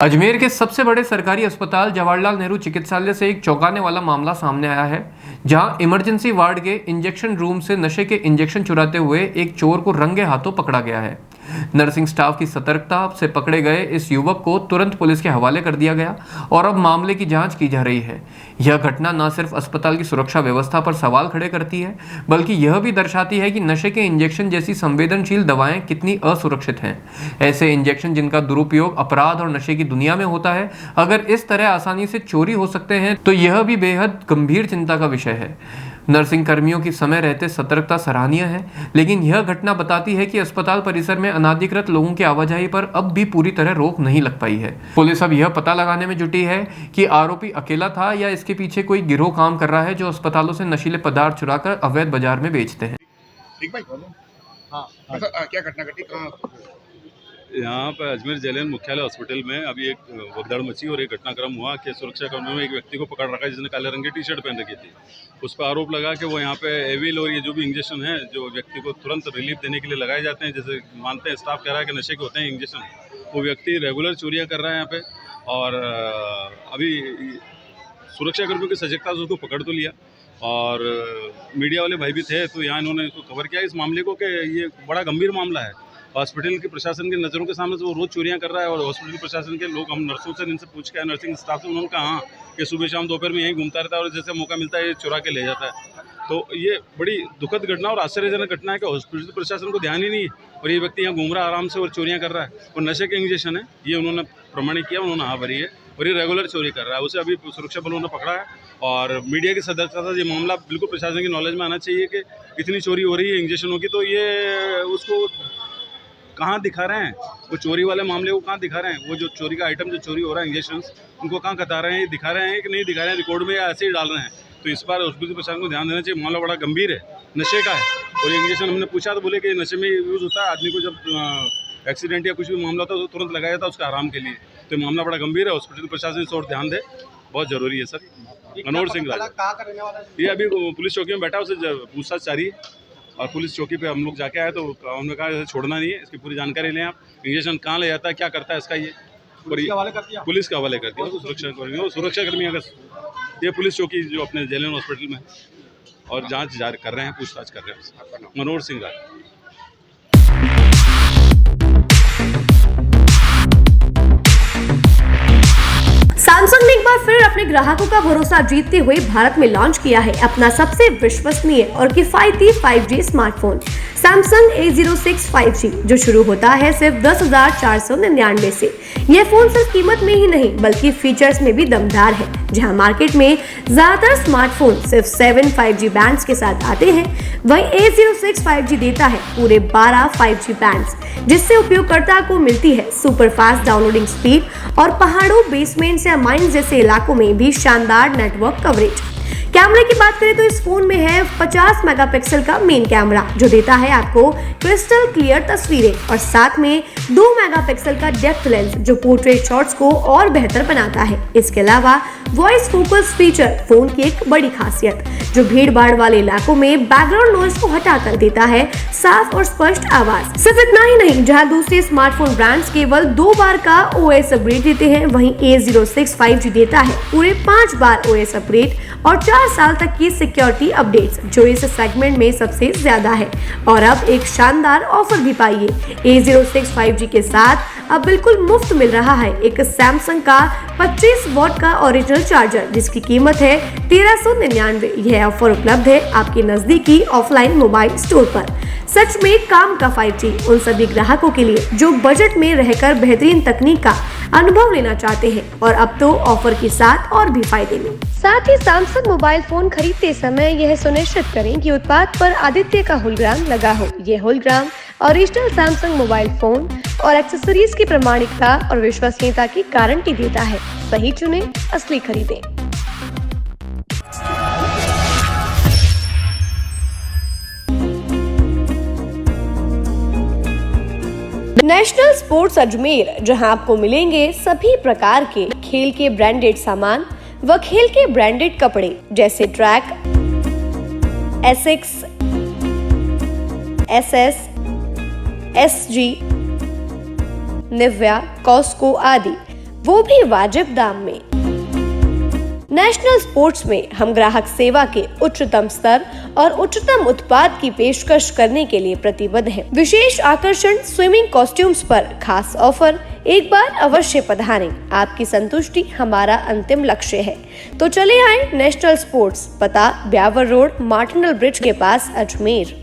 अजमेर के सबसे बड़े सरकारी अस्पताल जवाहरलाल नेहरू चिकित्सालय से एक चौंकाने वाला मामला सामने आया है, जहां इमरजेंसी वार्ड के इंजेक्शन रूम से नशे के इंजेक्शन चुराते हुए एक चोर को रंगे हाथों पकड़ा गया है। नर्सिंग स्टाफ की सतर्कता से पकड़े गए इस युवक को तुरंत पुलिस के हवाले कर दिया गया और अब मामले की जांच की जा रही है। यह घटना न सिर्फ अस्पताल की सुरक्षा व्यवस्था पर सवाल खड़े करती है, बल्कि यह भी दर्शाती है कि नशे के इंजेक्शन जैसी संवेदनशील दवाएं कितनी असुरक्षित हैं। ऐसे इंजेक्शन जिनका दुरुपयोग अपराध और नशे की दुनिया में होता है, अगर इस तरह आसानी से चोरी हो सकते हैं तो यह भी बेहद गंभीर चिंता का विषय है। नर्सिंग कर्मियों की समय रहते सतर्कता सराहनीय है, लेकिन यह घटना बताती है कि अस्पताल परिसर में अनाधिकृत लोगों की आवाजाही पर अब भी पूरी तरह रोक नहीं लग पाई है। पुलिस अब यह पता लगाने में जुटी है कि आरोपी अकेला था या इसके पीछे कोई गिरोह काम कर रहा है जो अस्पतालों से नशीले पदार्थ चुराकर अवैध बाजार में बेचते हैं। ठीक भाई, हाँ, क्या घटना घटी, कहाँ? यहाँ पर अजमेर जेएलएन मुख्यालय हॉस्पिटल में अभी एक भगदड़ मची और एक घटनाक्रम हुआ कि सुरक्षा कर्मियों में एक व्यक्ति को पकड़ रखा है जिसने काले रंग की टी शर्ट पहन रखी थी। उस पर आरोप लगा कि वो यहाँ पे एविल और ये जो भी इंजेक्शन है जो व्यक्ति को तुरंत रिलीफ देने के लिए लगाए जाते हैं, जैसे मानते हैं स्टाफ कह रहा है कि नशे के होते हैं इंजेक्शन, वो व्यक्ति रेगुलर चोरियाँ कर रहा है यहाँ पे। और अभी सुरक्षा कर्मियों की सजगता से उसको पकड़ तो लिया और मीडिया वाले भाई भी थे, तो यहाँ इन्होंने इसको कवर किया इस मामले को कि ये बड़ा गंभीर मामला है। हॉस्पिटल के प्रशासन के नज़रों के सामने से वो रोज़ चोरियां कर रहा है और हॉस्पिटल प्रशासन के लोग, हम नर्सों से इनसे पूछ के नर्सिंग स्टाफ से, उन्होंने कहा हाँ कि सुबह शाम दोपहर में यहीं घूमता रहता है और जैसे मौका मिलता है ये चुरा के ले जाता है। तो ये बड़ी दुखद घटना और आश्चर्यजनक घटना है कि हॉस्पिटल प्रशासन को ध्यान ही नहीं है और ये व्यक्ति यहाँ घूम रहा है आराम से और चोरियाँ कर रहा है। और नशे के इंजेक्शन है ये उन्होंने प्रमाणित किया, उन्होंने हाँ भरी है और ये रेगुलर चोरी कर रहा है। उसे अभी सुरक्षा बलों ने पकड़ा है और मीडिया की सदस्यता से ये मामला बिल्कुल प्रशासन की नॉलेज में आना चाहिए कि इतनी चोरी हो रही है इंजेक्शनों की, तो ये उसको कहाँ दिखा रहे हैं, वो चोरी वाले मामले को कहाँ दिखा रहे हैं, वो जो चोरी का आइटम जो चोरी हो रहा है इंजेक्शन, उनको कहाँ बता रहे हैं, ये दिखा रहे हैं कि नहीं दिखा रहे हैं रिकॉर्ड में या ऐसे ही डाल रहे हैं। तो इस बार हॉस्पिटल प्रशासन को ध्यान देना चाहिए, मामला बड़ा गंभीर है, नशे का है। और ये इंजेक्शन हमने पूछा तो बोले कि नशे में यूज़ होता है, आदमी को जब एक्सीडेंट या कुछ भी मामला होता है तो तुरंत लगाया जाता है उसका आराम के लिए। तो मामला बड़ा गंभीर है, हॉस्पिटल प्रशासन इस ओर ध्यान दे, बहुत ज़रूरी है सर। मनोहर सिंह राज ये अभी पुलिस चौकी में बैठा, उसे पूछताछ जारी है और पुलिस चौकी पे हम लोग जाके आए तो उन्होंने कहा ऐसे छोड़ना नहीं है, इसकी पूरी जानकारी लें आप, इंजेक्शन कहाँ ले जाता है, क्या करता है इसका, ये पुलिस के हवाले कर दिया सुरक्षाकर्मी अगर ये पुलिस चौकी जो अपने जेएलएन हॉस्पिटल में और जांच जारी कर रहे हैं, पूछताछ कर रहे हैं। मनोहर सिंह राज। सैमसंग ने एक बार फिर अपने ग्राहकों का भरोसा जीतते हुए भारत में लॉन्च किया है अपना सबसे विश्वसनीय और किफायती 5G smartphone Samsung A06 5G, जो शुरू होता है सिर्फ 10,499 से। यह फोन सिर्फ कीमत में ही नहीं बल्कि फीचर्स में भी दमदार है। जहां मार्केट में ज्यादातर स्मार्टफोन सिर्फ 7 5G बैंड्स के साथ आते हैं, वहीं A06 5G देता है पूरे 12 5G बैंड्स, जिससे उपयोगकर्ता को मिलती है सुपर फास्ट डाउनलोडिंग स्पीड और पहाड़ों, बेसमेंट्स या माइंस जैसे इलाकों में भी शानदार नेटवर्क कवरेज। कैमरे की बात करें तो इस फोन में है 50 मेगापिक्सल का मेन कैमरा, जो देता है आपको क्रिस्टल क्लियर तस्वीरें और साथ में 2 मेगापिक्सल का डेप्थ लेंस, जो पोर्ट्रेट शॉट्स को और बेहतर बनाता है। इसके अलावा वॉइस फोकस फीचर फोन की एक बड़ी खासियत, जो भीड़ भाड़ वाले इलाकों में बैकग्राउंड नॉइज को हटाकर देता है साफ और स्पष्ट आवाज। सिर्फ इतना ही नहीं, जहां दूसरे स्मार्टफोन ब्रांड्स केवल 2 बार का OS अपग्रेड देते हैं, वहीं A06 5G देता है पूरे 5 बार OS अपग्रेड और 4 साल तक की सिक्योरिटी अपडेट्स, जो इस सेगमेंट में सबसे ज्यादा है। और अब एक शानदार ऑफर भी पाइए, A06 5G के साथ अब बिल्कुल मुफ्त मिल रहा है एक सैमसंग का 25 वॉट का ओरिजिनल चार्जर, जिसकी कीमत है 1399। यह ऑफर उपलब्ध है आपके नजदीकी ऑफलाइन मोबाइल स्टोर पर। सच में काम का 5G उन सभी ग्राहकों के लिए जो बजट में रहकर बेहतरीन तकनीक का अनुभव लेना चाहते हैं, और अब तो ऑफर के साथ और भी फायदे में। साथ ही सैमसंग मोबाइल फोन खरीदते समय यह सुनिश्चित करें कि उत्पाद पर आदित्य का होलोग्राम लगा हो। यह hologram original Samsung mobile phone और एक्सेसरीज की प्रामाणिकता और विश्वसनीयता की गारंटी देता है। सही चुने, असली खरीदें। नेशनल स्पोर्ट्स अजमेर, जहां आपको मिलेंगे सभी प्रकार के खेल के ब्रांडेड सामान व खेल के ब्रांडेड कपड़े, जैसे track, Asics, SS, SG, Nivia, Cosco आदि। वो भी वाजिब दाम में। नेशनल स्पोर्ट्स में हम ग्राहक सेवा के उच्चतम स्तर और उच्चतम उत्पाद की पेशकश करने के लिए प्रतिबद्ध हैं। विशेष आकर्षण स्विमिंग कॉस्ट्यूम्स पर खास ऑफर, एक बार अवश्य पधारें। आपकी संतुष्टि हमारा अंतिम लक्ष्य है। तो चले आए नेशनल स्पोर्ट्स, पता ब्यावर रोड, मार्टिनल ब्रिज के पास, अजमेर।